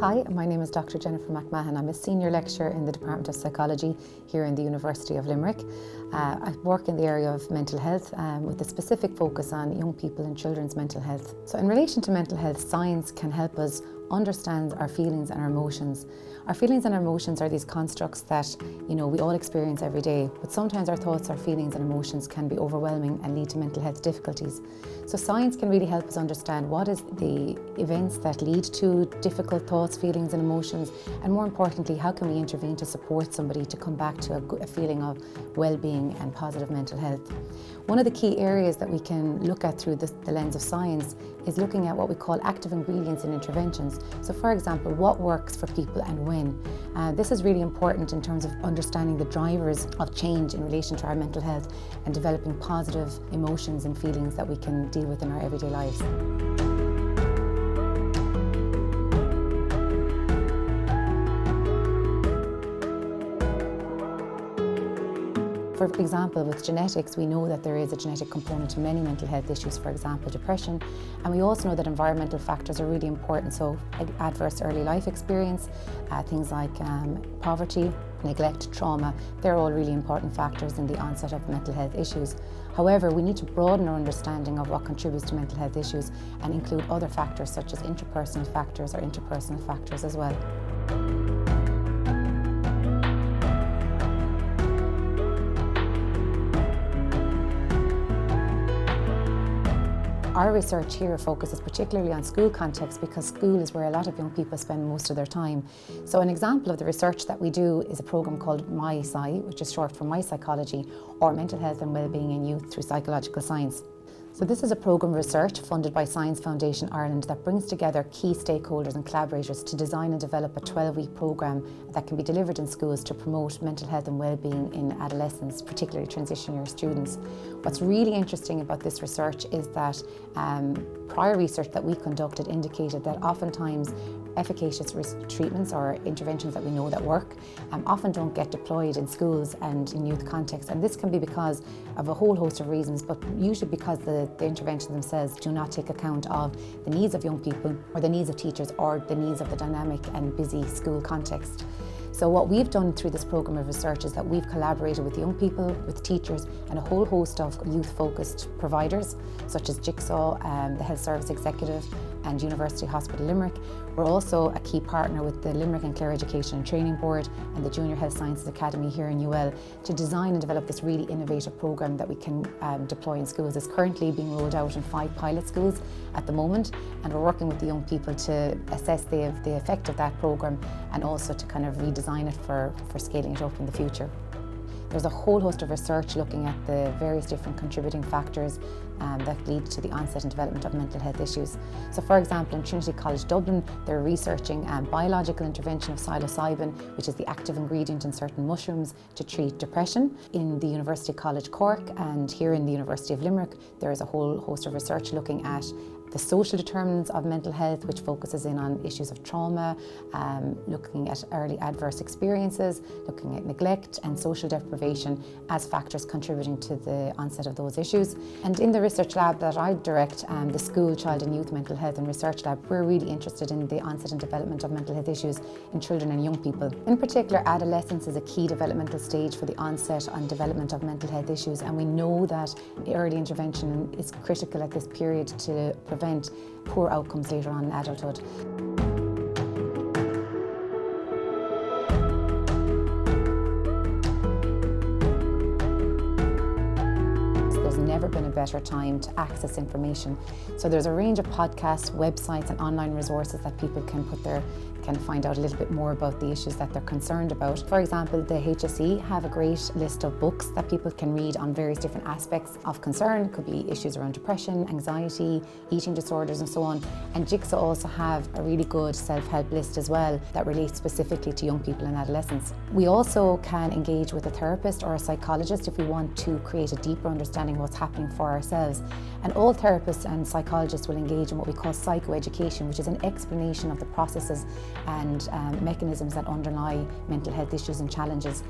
Hi, my name is Dr. Jennifer McMahon. I'm a senior lecturer in the Department of Psychology here in the University of Limerick. I work in the area of mental health with a specific focus on young people and children's mental health. So in relation to mental health, science can help us understand our feelings and our emotions. Our feelings and our emotions are these constructs that, we all experience every day, but sometimes our thoughts, our feelings and emotions can be overwhelming and lead to mental health difficulties. So science can really help us understand what is the events that lead to difficult thoughts, feelings and emotions, and more importantly, how can we intervene to support somebody to come back to a feeling of well-being and positive mental health. One of the key areas that we can look at through the lens of science is looking at what we call active ingredients in interventions. So for example, what works for people and when. This is really important in terms of understanding the drivers of change in relation to our mental health and developing positive emotions and feelings that we can deal with in our everyday lives. For example, with genetics, we know that there is a genetic component to many mental health issues, for example, depression. And we also know that environmental factors are really important. So adverse early life experience, things like poverty, neglect, trauma, they're all really important factors in the onset of mental health issues. However, we need to broaden our understanding of what contributes to mental health issues and include other factors such as intrapersonal factors or interpersonal factors as well. Our research here focuses particularly on school context because school is where a lot of young people spend most of their time. So an example of the research that we do is a programme called MyPsy, which is short for My Psychology, or Mental Health and Wellbeing in Youth through Psychological Science. So this is a programme of research funded by Science Foundation Ireland that brings together key stakeholders and collaborators to design and develop a 12-week programme that can be delivered in schools to promote mental health and well-being in adolescents, particularly transition year students. What's really interesting about this research is that prior research that we conducted indicated that oftentimes efficacious treatments or interventions that we know that work often don't get deployed in schools and in youth contexts, and this can be because of a whole host of reasons, but usually because the interventions themselves do not take account of the needs of young people or the needs of teachers or the needs of the dynamic and busy school context. So what we've done through this programme of research is that we've collaborated with young people, with teachers and a whole host of youth-focused providers such as Jigsaw, the Health Service Executive and University Hospital Limerick. We're also a key partner with the Limerick and Clare Education and Training Board and the Junior Health Sciences Academy here in UL to design and develop this really innovative programme that we can deploy in schools. It's currently being rolled out in 5 pilot schools at the moment, and we're working with the young people to assess the effect of that programme and also to kind of redesign it for scaling it up in the future. There's a whole host of research looking at the various different contributing factors that lead to the onset and development of mental health issues. So for example, in Trinity College Dublin, they're researching biological intervention of psilocybin, which is the active ingredient in certain mushrooms to treat depression. In the University College Cork and here in the University of Limerick, there is a whole host of research looking at the social determinants of mental health, which focuses in on issues of trauma, looking at early adverse experiences, looking at neglect and social deprivation as factors contributing to the onset of those issues. And in the research lab that I direct, the School, Child and Youth Mental Health and Research Lab, we're really interested in the onset and development of mental health issues in children and young people. In particular, adolescence is a key developmental stage for the onset and development of mental health issues, and we know that early intervention is critical at this period to prevent poor outcomes later on in adulthood. There's never been a better time to access information. So there's a range of podcasts, websites and online resources that people can find out a little bit more about the issues that they're concerned about. For example, the HSE have a great list of books that people can read on various different aspects of concern. It could be issues around depression, anxiety, eating disorders and so on. And Jigsaw also have a really good self-help list as well that relates specifically to young people and adolescents. We also can engage with a therapist or a psychologist if we want to create a deeper understanding of what's happening for ourselves. And all therapists and psychologists will engage in what we call psychoeducation, which is an explanation of the processes and mechanisms that underlie mental health issues and challenges.